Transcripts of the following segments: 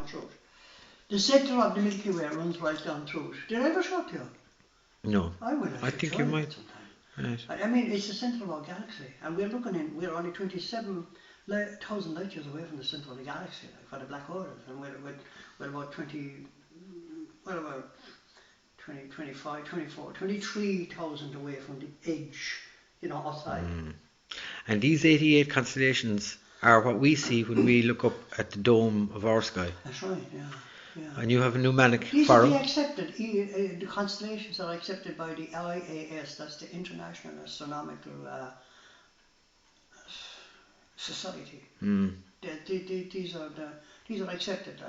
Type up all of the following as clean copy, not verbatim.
through it. The centre of the Milky Way runs right down through it. Did I ever show it to you? No. I will. I think you might. Right. I mean, it's the centre of our galaxy, and we're only 27,000 light years away from the centre of the galaxy, like for the black hole, and we're about 25, 24, 23,000 away from the edge, outside. And these 88 constellations are what we see when we look up at the dome of our sky. That's right, yeah. And you have a Numonic These for are them. accepted. The constellations are accepted by the IAS. That's the International Astronomical Society. These are accepted.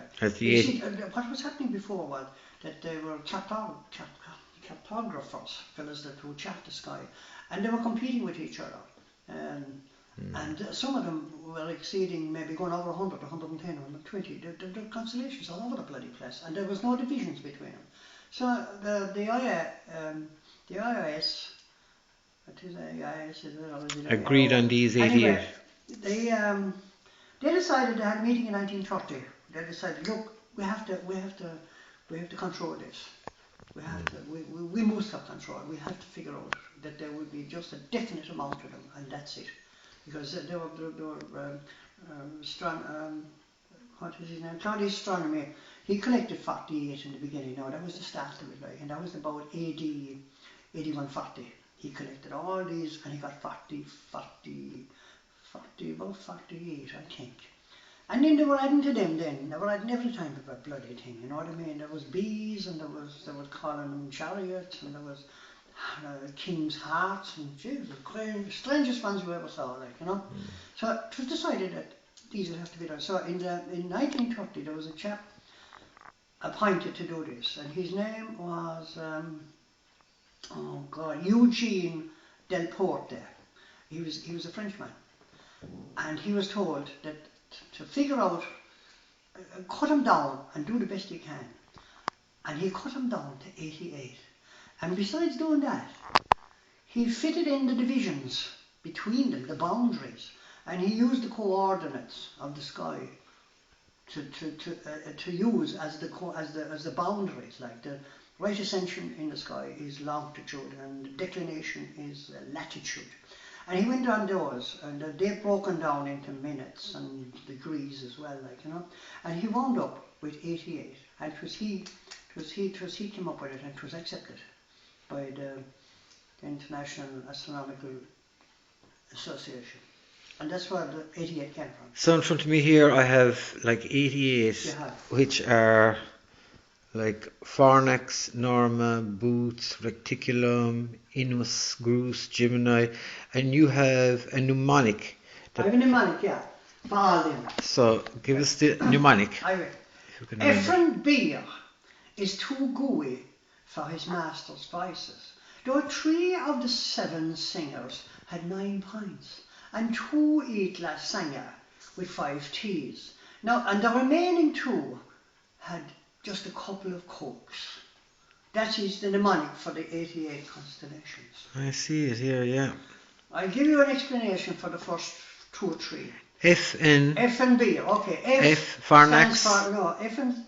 What was happening before was that they were cartographers, fellas that would chart the sky, and they were competing with each other. And some of them were exceeding, maybe going over 100, 110, 120. The constellations all over the bloody place, and there was no divisions between them. So the IIS, agreed on these 88. Anyway, they decided, they had a meeting in 1930. They decided, look, we have to control this. We must have control. We have to figure out that there would be just a definite amount of them, and that's it. Because they were what is his name? Claudius Astronomy. He collected 48 in the beginning. Now that was the start of it, and that was about AD 8140. He collected all these, and he got about 48, I think. And then they were adding to them. They were adding every time of a bloody thing. You know what I mean? There was bees, and they were calling them chariots, and there was king's hearts, and the strangest ones you ever saw, So it was decided that these would have to be done. So in 1930 there was a chap appointed to do this, and his name was Eugene Delporte. He was a Frenchman, and he was told that to figure out, cut them down and do the best he can, and he cut them down to 88. And besides doing that, he fitted in the divisions between them, the boundaries, and he used the coordinates of the sky to use as the boundaries. Like the right ascension in the sky is longitude, and the declination is latitude. And he went on those, and they've broken down into minutes and degrees as well, And he wound up with 88, and it was he came up with it, and it was accepted by the International Astronomical Association. And that's where the 88 came from. So in front of me here I have like 88, which are like Fornax, Norma, Boots, Reticulum, Inus, Grus, Gemini, and you have a Numonic. I have a Numonic, yeah, for all them. So give us the Numonic. I will. Ephraim Beer is too gooey for his master's vices, though 3 of the 7 singers had 9 pints, and 2 Eatla Sanger with 5 teas. Now, and the remaining 2 had just a couple of cokes. That is the mnemonic for the 88 constellations. I see it here, yeah. I'll give you an explanation for the first 2 or 3. F and B, okay. F Fornax.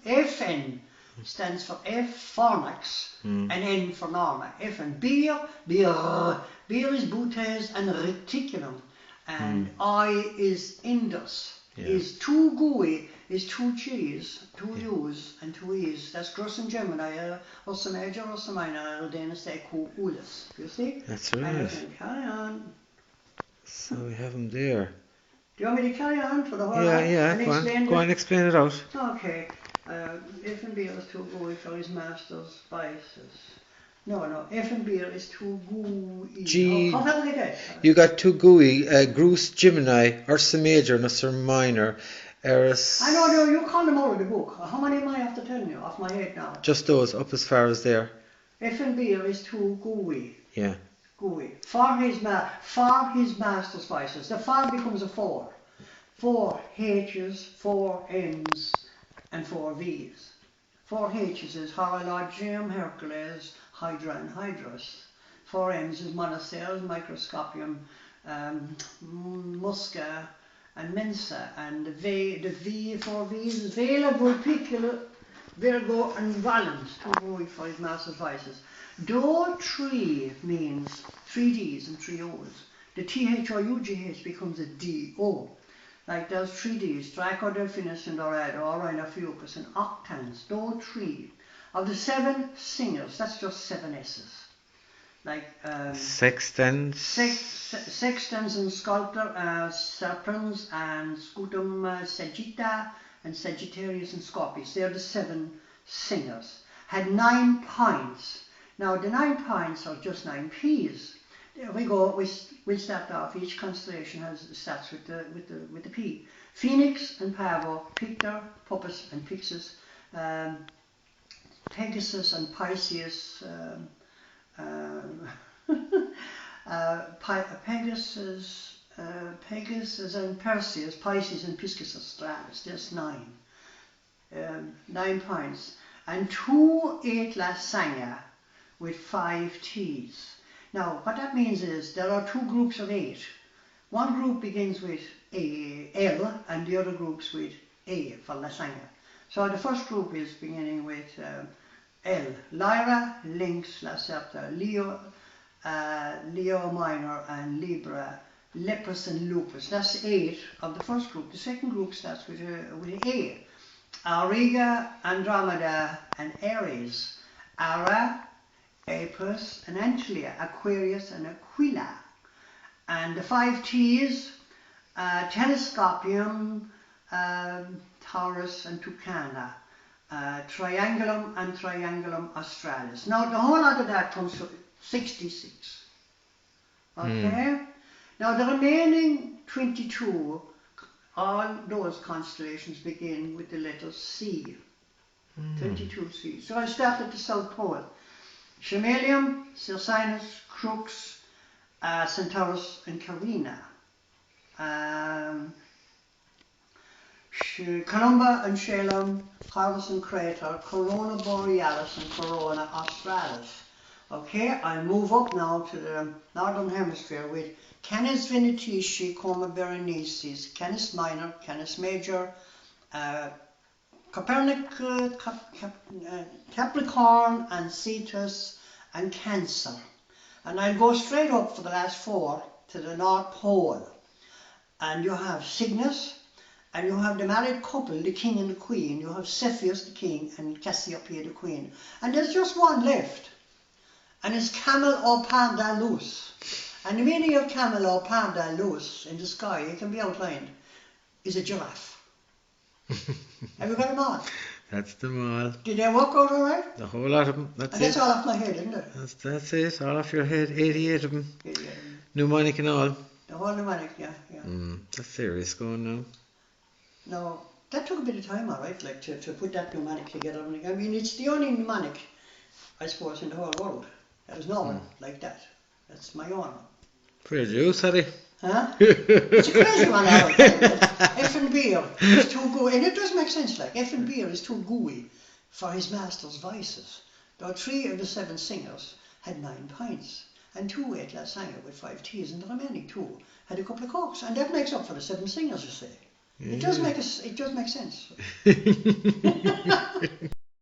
FN stands for F Fornax and N for Norma. F and beer is Butes and Reticulum, and I is Indus. Is too gooey, is 2 G's, 2 U's and 2 E's. That's Grus and Gemini, Ursa Major, Ursa Minor, Aldenis de Ulis. You see? That's right. Carry on. So we have them there. Do you want me to carry on for the whole Yeah, go on, explain it out. Okay. F and beer is too gooey for his master's vices. No, F and beer is too gooey. How did I get? You got too gooey, Grus, Gemini, Ursa Major, and Ursa Minor. Eris. I know, you call them out of the book. How many am I after telling you off my head now? Just those, up as far as there. F and beer is too gooey. Yeah. Gooey. For his master's vices. The 5 becomes a 4. 4 H's, 4 M's, and 4 V's. 4 H's is Horologium, Hercules, Hydra, and Hydrus. 4 M's is Monoceros, Microscopium, Musca, and Mensa, and the V for V's is Vela, Vulpicula, Virgo, and Valens, two Greek for his master's vices. Do 3 means 3 D's and 3 O's. The THOUGH becomes a DO. Like there's 3 D's, Draco, Delphinus, and Dorado, Orina, Fucus, and Octans. Do 3. Of the 7 singers, that's just 7 S's. Like Sextans. Sextans and Sculptor, Serpens and Scutum, Sagitta and Sagittarius and Scorpius. They're the 7 singers. Had 9 points. Now the 9 points are just 9 P's. There we go. We'll start off. Each constellation starts with the P. Phoenix and Pavo, Pictor, Puppis and Pyxis, Pegasus and Pisces. Pegasus and Perseus, Pisces and Piscis Australis. There's 9. 9 points. And 2 8 La Sanga with 5 T's. Now, what that means is there are 2 groups of 8. One group begins with L and the other groups with A for La Sanga. So the first group is beginning with L. Lyra, Lynx, Lacerta, Leo, Leo Minor, and Libra, Lepus, and Lupus. That's 8 of the first group. The second group starts with A. Auriga, Andromeda, and Aries. Ara, Apus, and Antilia, Aquarius, and Aquila. And the 5 T's, Telescopium, Taurus, and Tucana. Triangulum and Triangulum Australis. Now the whole lot of that comes to 66. Okay? Now the remaining 22, all those constellations begin with the letter C. 22 C. So I start at the South Pole. Chameleon, Circinus, Crux, Centaurus, and Carina. Columba and Shalom, Harvest and Crater, Corona Borealis, and Corona Australis. Okay, I'll move up now to the Northern Hemisphere with Canis Venatici, Coma Berenices, Canis Minor, Canis Major, Capricorn, and Cetus, and Cancer. And I'll go straight up for the last 4 to the North Pole. And you have Cygnus, and you have the married couple, the king and the queen. You have Cepheus, the king, and Cassiopeia, the queen. And there's just one left. And it's Camelopardalus. And the meaning of Camelopardalus in the sky, it can be outlined, is a giraffe. Have you got them all? That's them all. Did they work out all right? The whole lot of them. That's all off my head, isn't it? That's it. All off your head. 88 of them. 88 of them. Numonic and all. The whole mnemonic, yeah. That's serious going now. Now, that took a bit of time, all right, like to put that mnemonic together. I mean, it's the only mnemonic, I suppose, in the whole world. There's no one like that. That's my own. Fair juice, Harry. Huh? It's a crazy one, all right. F and beer is too gooey, and it does make sense, like, F and beer is too gooey for his master's vices. Though 3 of the 7 singers had 9 pints, and 2 ate lasagna with 5 teas, and the remaining 2 had a couple of cokes, and that makes up for the 7 singers, you see. Yeah. It does make sense.